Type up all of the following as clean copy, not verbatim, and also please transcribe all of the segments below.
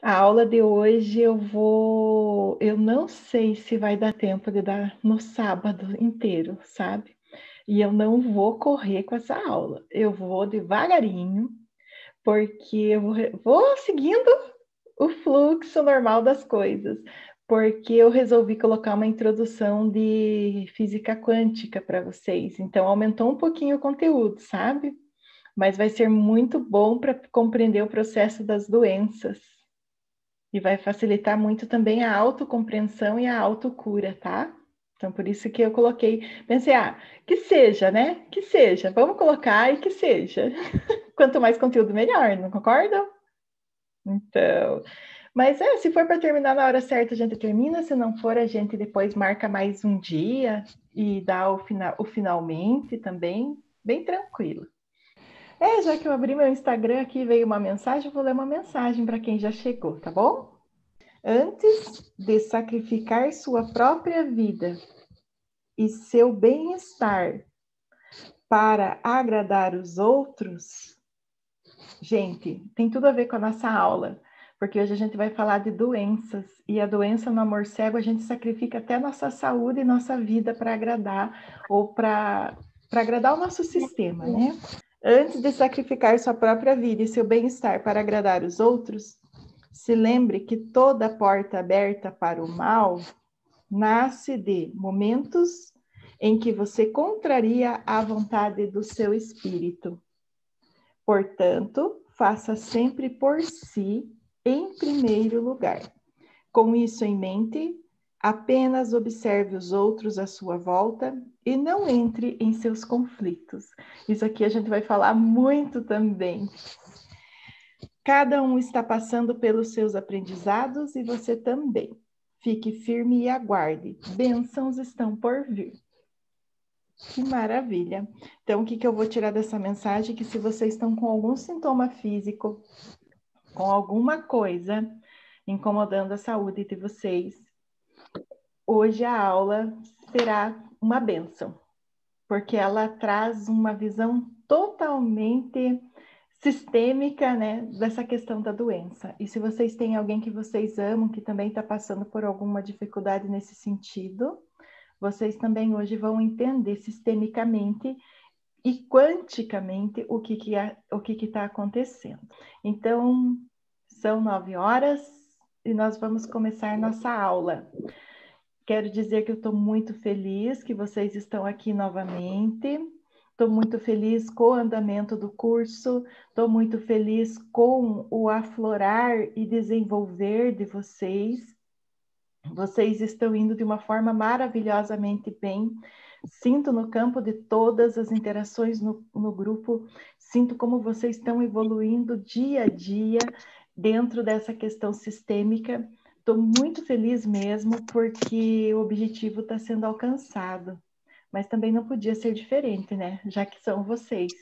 A aula de hoje eu não sei se vai dar tempo de dar no sábado inteiro, sabe? E eu não vou correr com essa aula. Eu vou devagarinho, porque vou seguindo o fluxo normal das coisas, porque eu resolvi colocar uma introdução de física quântica para vocês. Então aumentou um pouquinho o conteúdo, sabe? Mas vai ser muito bom para compreender o processo das doenças. E vai facilitar muito também a autocompreensão e a autocura, tá? Então, por isso que eu coloquei, pensei, que seja, né? Que seja, vamos colocar e que seja. Quanto mais conteúdo, melhor, não concordam? Então, mas se for para terminar na hora certa, a gente termina, se não for, a gente depois marca mais um dia e dá o finalmente também, bem tranquilo. Já que eu abri meu Instagram aqui, veio uma mensagem, eu vou ler uma mensagem para quem já chegou, tá bom? Antes de sacrificar sua própria vida e seu bem-estar para agradar os outros, gente, tem tudo a ver com a nossa aula, porque hoje a gente vai falar de doenças, e a doença no amor cego, a gente sacrifica até nossa saúde e nossa vida para agradar, ou para agradar o nosso sistema, né? Antes de sacrificar sua própria vida e seu bem-estar para agradar os outros, se lembre que toda porta aberta para o mal nasce de momentos em que você contraria a vontade do seu espírito. Portanto, faça sempre por si em primeiro lugar. Com isso em mente, apenas observe os outros à sua volta e não entre em seus conflitos. Isso aqui a gente vai falar muito também. Cada um está passando pelos seus aprendizados e você também. Fique firme e aguarde. Bênçãos estão por vir. Que maravilha. Então, o que eu vou tirar dessa mensagem? Que se vocês estão com algum sintoma físico, com alguma coisa incomodando a saúde de vocês, hoje a aula será uma bênção, porque ela traz uma visão totalmente sistêmica, né, dessa questão da doença. E se vocês têm alguém que vocês amam, que também está passando por alguma dificuldade nesse sentido, vocês também hoje vão entender sistemicamente e quanticamente o que está acontecendo. Então, são 9h e nós vamos começar nossa aula. Quero dizer que eu estou muito feliz que vocês estão aqui novamente. Estou muito feliz com o andamento do curso, estou muito feliz com o aflorar e desenvolver de vocês. Vocês estão indo de uma forma maravilhosamente bem. Sinto no campo de todas as interações no grupo, sinto como vocês estão evoluindo dia a dia dentro dessa questão sistêmica. Estou muito feliz mesmo, porque o objetivo está sendo alcançado. Mas também não podia ser diferente, né? Já que são vocês.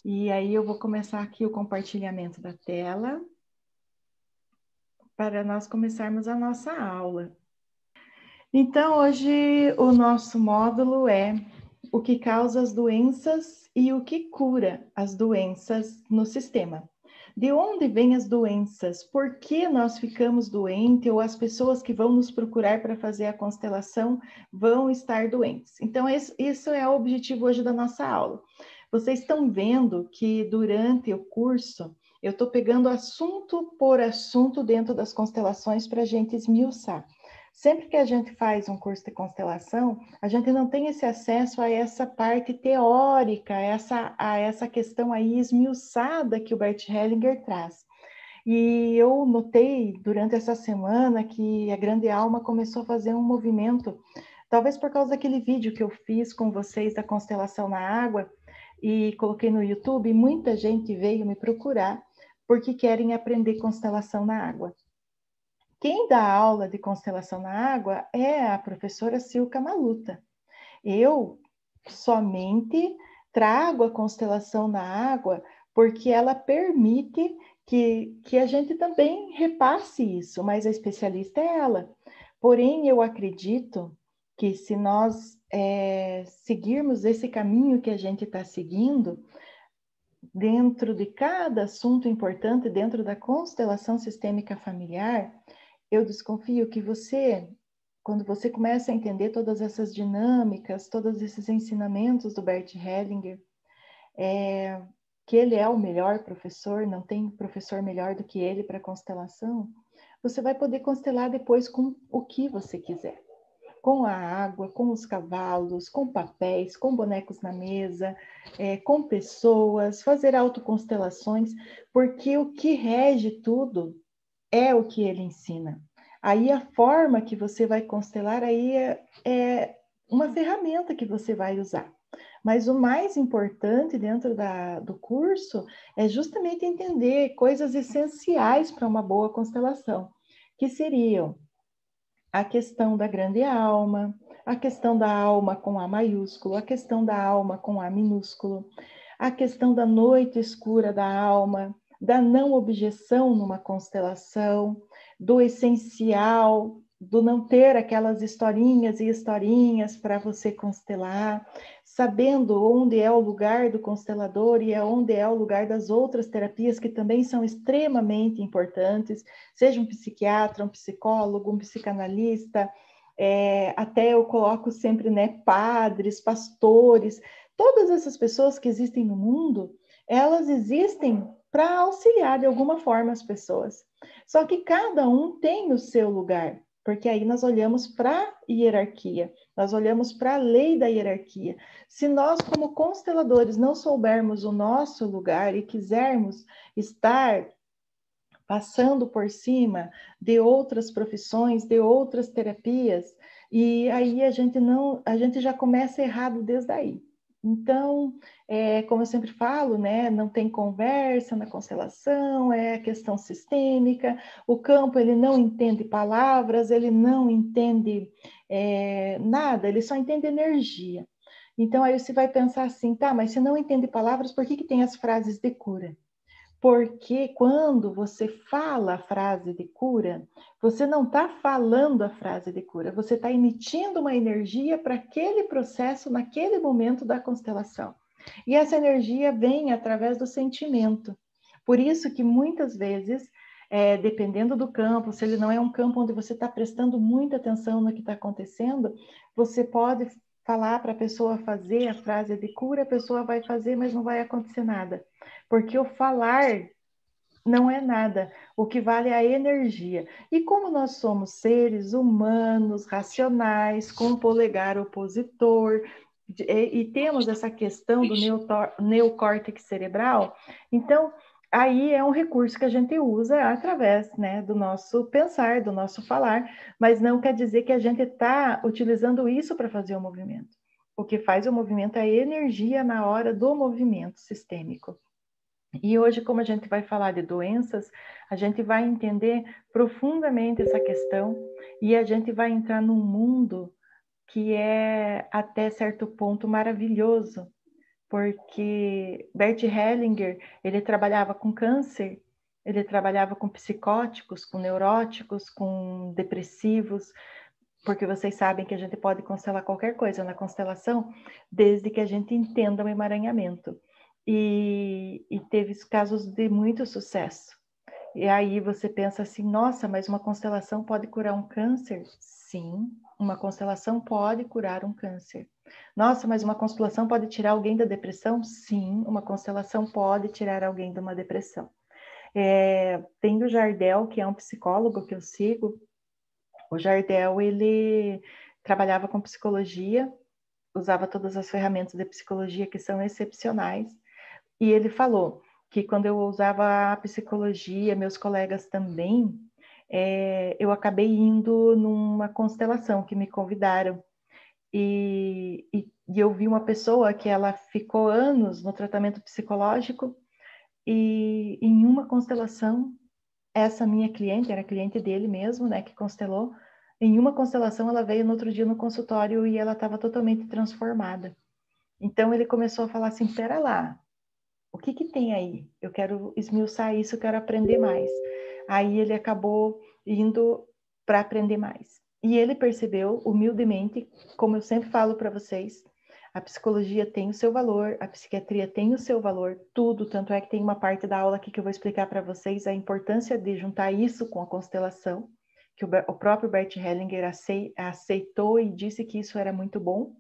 E aí eu vou começar aqui o compartilhamento da tela para nós começarmos a nossa aula. Então, hoje o nosso módulo é o que causa as doenças e o que cura as doenças no sistema. De onde vêm as doenças? Por que nós ficamos doentes ou as pessoas que vão nos procurar para fazer a constelação vão estar doentes? Então, isso é o objetivo hoje da nossa aula. Vocês estão vendo que durante o curso eu estou pegando assunto por assunto dentro das constelações para a gente esmiuçar. Sempre que a gente faz um curso de constelação, a gente não tem esse acesso a essa parte teórica, a essa questão aí esmiuçada que o Bert Hellinger traz. E eu notei durante essa semana que a Grande Alma começou a fazer um movimento, talvez por causa daquele vídeo que eu fiz com vocês da constelação na água e coloquei no YouTube, muita gente veio me procurar porque querem aprender constelação na água. Quem dá aula de constelação na água é a professora Silka Maluta. Eu somente trago a constelação na água porque ela permite que a gente também repasse isso, mas a especialista é ela. Porém, eu acredito que se nós seguirmos esse caminho que a gente está seguindo, dentro de cada assunto importante, dentro da constelação sistêmica familiar, eu desconfio que você, quando você começa a entender todas essas dinâmicas, todos esses ensinamentos do Bert Hellinger, que ele é o melhor professor, não tem professor melhor do que ele para constelação, você vai poder constelar depois com o que você quiser. Com a água, com os cavalos, com papéis, com bonecos na mesa, com pessoas, fazer autoconstelações, porque o que rege tudo é o que ele ensina. Aí a forma que você vai constelar aí é uma ferramenta que você vai usar. Mas o mais importante dentro do curso é justamente entender coisas essenciais para uma boa constelação, que seriam a questão da grande alma, a questão da alma com A maiúsculo, a questão da alma com A minúsculo, a questão da noite escura da alma, da não objeção numa constelação, do essencial, do não ter aquelas historinhas e historinhas para você constelar, sabendo onde é o lugar do constelador e onde é o lugar das outras terapias que também são extremamente importantes, seja um psiquiatra, um psicólogo, um psicanalista, até eu coloco sempre, né, padres, pastores, todas essas pessoas que existem no mundo, elas existem para auxiliar de alguma forma as pessoas. Só que cada um tem o seu lugar, porque aí nós olhamos para a hierarquia, nós olhamos para a lei da hierarquia. Se nós, como consteladores, não soubermos o nosso lugar e quisermos estar passando por cima de outras profissões, de outras terapias, e aí a gente já começa errado desde aí. Então, como eu sempre falo, né, não tem conversa na constelação, é questão sistêmica, o campo ele não entende palavras, ele não entende nada, ele só entende energia. Então, aí você vai pensar assim, tá, mas se não entende palavras, por que tem as frases de cura? Porque quando você fala a frase de cura, você não está falando a frase de cura, você está emitindo uma energia para aquele processo, naquele momento da constelação. E essa energia vem através do sentimento. Por isso que muitas vezes, dependendo do campo, se ele não é um campo onde você está prestando muita atenção no que está acontecendo, você pode falar para a pessoa fazer a frase de cura, a pessoa vai fazer, mas não vai acontecer nada. Porque o falar não é nada, o que vale é a energia. E como nós somos seres humanos, racionais, com polegar opositor, e temos essa questão do neocórtex cerebral, então aí é um recurso que a gente usa através, né, do nosso pensar, do nosso falar, mas não quer dizer que a gente está utilizando isso para fazer o movimento. O que faz o movimento é a energia na hora do movimento sistêmico. E hoje, como a gente vai falar de doenças, a gente vai entender profundamente essa questão e a gente vai entrar num mundo que é, até certo ponto, maravilhoso, porque Bert Hellinger, ele trabalhava com câncer, ele trabalhava com psicóticos, com neuróticos, com depressivos, porque vocês sabem que a gente pode constelar qualquer coisa na constelação, desde que a gente entenda o emaranhamento. E teve casos de muito sucesso. E aí você pensa assim, nossa, mas uma constelação pode curar um câncer? Sim, uma constelação pode curar um câncer. Nossa, mas uma constelação pode tirar alguém da depressão? Sim, uma constelação pode tirar alguém de uma depressão. Tem o Jardel, que é um psicólogo que eu sigo. O Jardel, ele trabalhava com psicologia, usava todas as ferramentas de psicologia que são excepcionais, e ele falou que quando eu usava a psicologia, meus colegas também, eu acabei indo numa constelação que me convidaram. E eu vi uma pessoa que ela ficou anos no tratamento psicológico e em uma constelação, essa minha cliente, era cliente dele mesmo, né, que constelou, em uma constelação ela veio no outro dia no consultório e ela estava totalmente transformada. Então ele começou a falar assim, pera lá, o que tem aí? Eu quero esmiuçar isso, eu quero aprender mais. Aí ele acabou indo para aprender mais. E ele percebeu, humildemente, como eu sempre falo para vocês, A psicologia tem o seu valor, a psiquiatria tem o seu valor, tudo. Tanto é que tem uma parte da aula aqui que eu vou explicar para vocês a importância de juntar isso com a constelação, que o próprio Bert Hellinger aceitou e disse que isso era muito bom.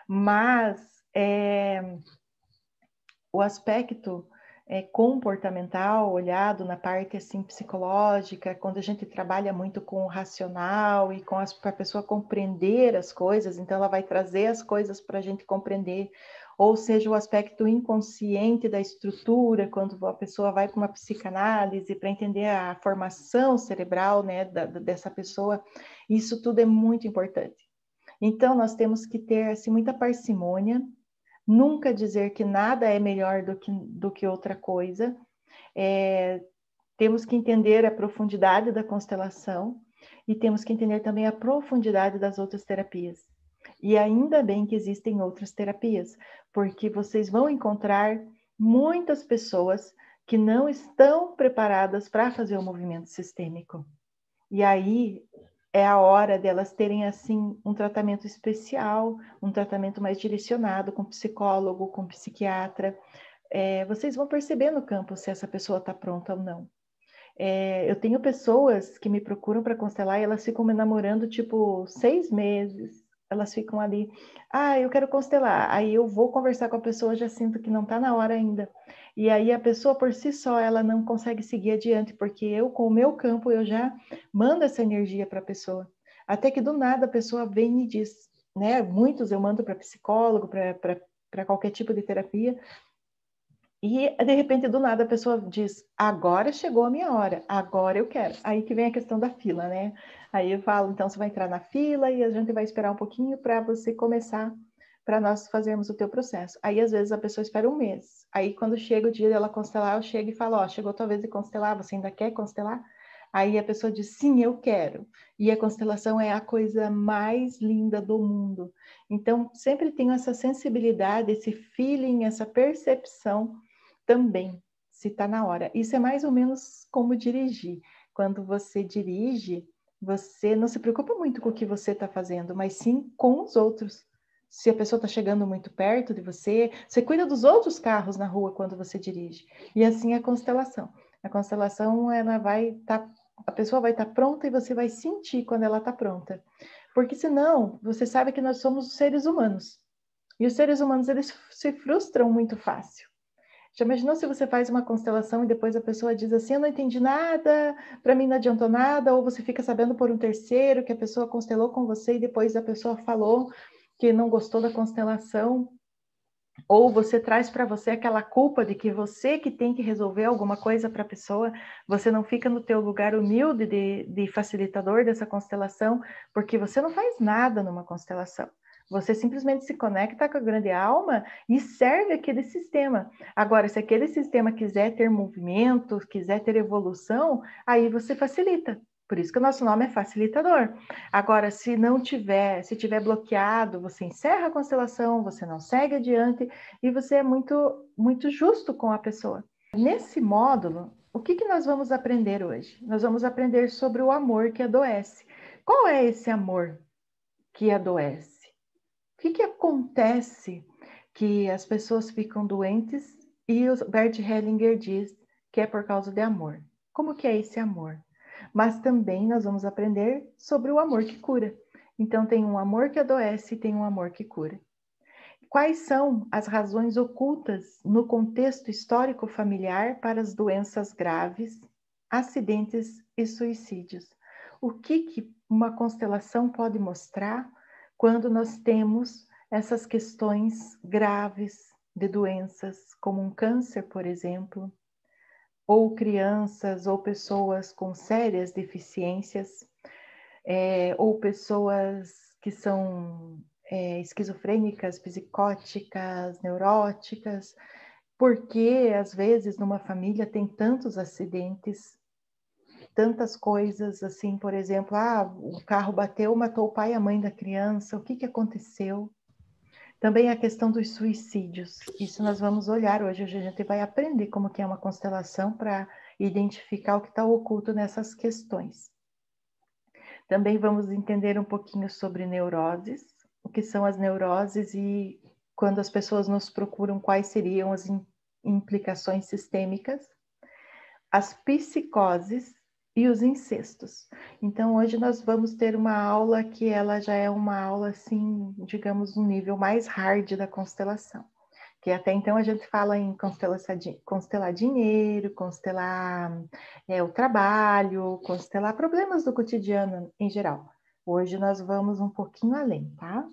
Mas o aspecto comportamental, olhado na parte assim psicológica, quando a gente trabalha muito com o racional e com a pessoa compreender as coisas, então ela vai trazer as coisas para a gente compreender, ou seja, o aspecto inconsciente da estrutura, quando a pessoa vai para uma psicanálise para entender a formação cerebral, né, dessa pessoa, isso tudo é muito importante. Então nós temos que ter assim muita parcimônia, nunca dizer que nada é melhor do que outra coisa. Temos que entender a profundidade da constelação e temos que entender também a profundidade das outras terapias. E ainda bem que existem outras terapias, porque vocês vão encontrar muitas pessoas que não estão preparadas para fazer o movimento sistêmico. E aí é a hora delas terem, assim, um tratamento especial, um tratamento mais direcionado com psicólogo, com psiquiatra. Vocês vão perceber no campo se essa pessoa está pronta ou não. Eu tenho pessoas que me procuram para constelar e elas ficam me namorando, tipo, 6 meses. Elas ficam ali, eu quero constelar. Aí eu vou conversar com a pessoa, já sinto que não está na hora ainda. E aí a pessoa por si só, ela não consegue seguir adiante, porque eu, com o meu campo, eu já mando essa energia para a pessoa. Até que do nada a pessoa vem e diz, né? Muitos eu mando para psicólogo, para qualquer tipo de terapia. E, de repente, do nada, a pessoa diz, agora chegou a minha hora, agora eu quero. Aí que vem a questão da fila, né? Aí eu falo, então você vai entrar na fila e a gente vai esperar um pouquinho para você começar, para nós fazermos o teu processo. Aí, às vezes, a pessoa espera um mês. Aí, quando chega o dia dela constelar, eu chego e falo, chegou a tua vez de constelar, você ainda quer constelar? Aí a pessoa diz, sim, eu quero. E a constelação é a coisa mais linda do mundo. Então, sempre tenho essa sensibilidade, esse feeling, essa percepção também, se está na hora. Isso é mais ou menos como dirigir. Quando você dirige, você não se preocupa muito com o que você está fazendo, mas sim com os outros. Se a pessoa está chegando muito perto de você, você cuida dos outros carros na rua quando você dirige. E assim é a constelação. A constelação, ela vai estar, a pessoa vai estar pronta e você vai sentir quando ela está pronta. Porque senão, você sabe que nós somos seres humanos. E os seres humanos, eles se frustram muito fácil. Já imaginou se você faz uma constelação e depois a pessoa diz assim, eu não entendi nada, para mim não adiantou nada, ou você fica sabendo por um terceiro que a pessoa constelou com você e depois a pessoa falou que não gostou da constelação, ou você traz para você aquela culpa de que você que tem que resolver alguma coisa para a pessoa, você não fica no teu lugar humilde de facilitador dessa constelação, porque você não faz nada numa constelação. Você simplesmente se conecta com a grande alma e serve aquele sistema. Agora, se aquele sistema quiser ter movimento, quiser ter evolução, aí você facilita. Por isso que o nosso nome é facilitador. Agora, se tiver bloqueado, você encerra a constelação, você não segue adiante e você é muito, muito justo com a pessoa. Nesse módulo, o que nós vamos aprender hoje? Nós vamos aprender sobre o amor que adoece. Qual é esse amor que adoece? O que acontece que as pessoas ficam doentes e o Bert Hellinger diz que é por causa de amor? Como que é esse amor? Mas também nós vamos aprender sobre o amor que cura. Então tem um amor que adoece e tem um amor que cura. Quais são as razões ocultas no contexto histórico familiar para as doenças graves, acidentes e suicídios? O que uma constelação pode mostrar quando nós temos essas questões graves de doenças, como um câncer, por exemplo, ou crianças ou pessoas com sérias deficiências, ou pessoas que são esquizofrênicas, psicóticas, neuróticas, porque às vezes numa família tem tantos acidentes, tantas coisas, assim, por exemplo, o carro bateu, matou o pai e a mãe da criança, o que aconteceu? Também a questão dos suicídios, isso nós vamos olhar hoje, a gente vai aprender como que é uma constelação para identificar o que está oculto nessas questões. Também vamos entender um pouquinho sobre neuroses, o que são as neuroses e quando as pessoas nos procuram quais seriam as implicações sistêmicas, as psicoses e os incestos. Então, hoje nós vamos ter uma aula que ela já é uma aula, assim, digamos, um nível mais hard da constelação. Que até então a gente fala em constelar dinheiro, constelar o trabalho, constelar problemas do cotidiano em geral. Hoje nós vamos um pouquinho além, tá?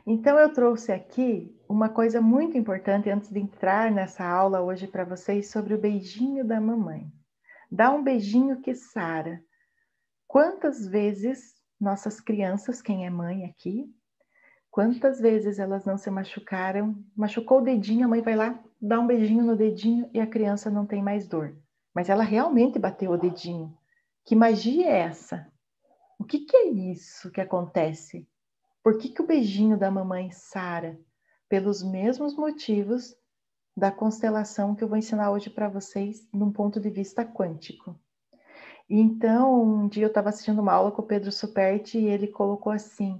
Então, eu trouxe aqui uma coisa muito importante antes de entrar nessa aula hoje para vocês sobre o beijinho da mamãe. Dá um beijinho que sara. Quantas vezes nossas crianças, quem é mãe aqui, quantas vezes elas não se machucaram, machucou o dedinho, a mãe vai lá, dá um beijinho no dedinho e a criança não tem mais dor. Mas ela realmente bateu o dedinho. Que magia é essa? O que é isso que acontece? Por que o beijinho da mamãe sara? Pelos mesmos motivos da constelação que eu vou ensinar hoje para vocês, num ponto de vista quântico. Então, um dia eu estava assistindo uma aula com o Pedro Superti e ele colocou assim: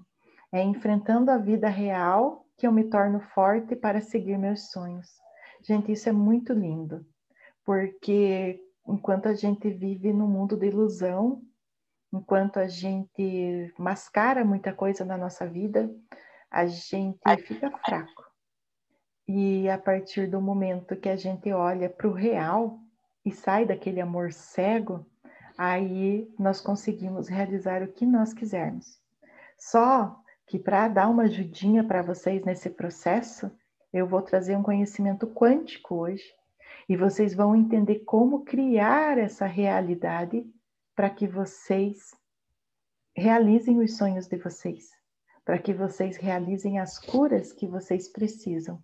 é enfrentando a vida real que eu me torno forte para seguir meus sonhos. Gente, isso é muito lindo, porque enquanto a gente vive num mundo de ilusão, enquanto a gente mascara muita coisa na nossa vida, a gente fica fraco. E a partir do momento que a gente olha para o real e sai daquele amor cego, aí nós conseguimos realizar o que nós quisermos. Só que para dar uma ajudinha para vocês nesse processo, eu vou trazer um conhecimento quântico hoje e vocês vão entender como criar essa realidade para que vocês realizem os sonhos de vocês, para que vocês realizem as curas que vocês precisam.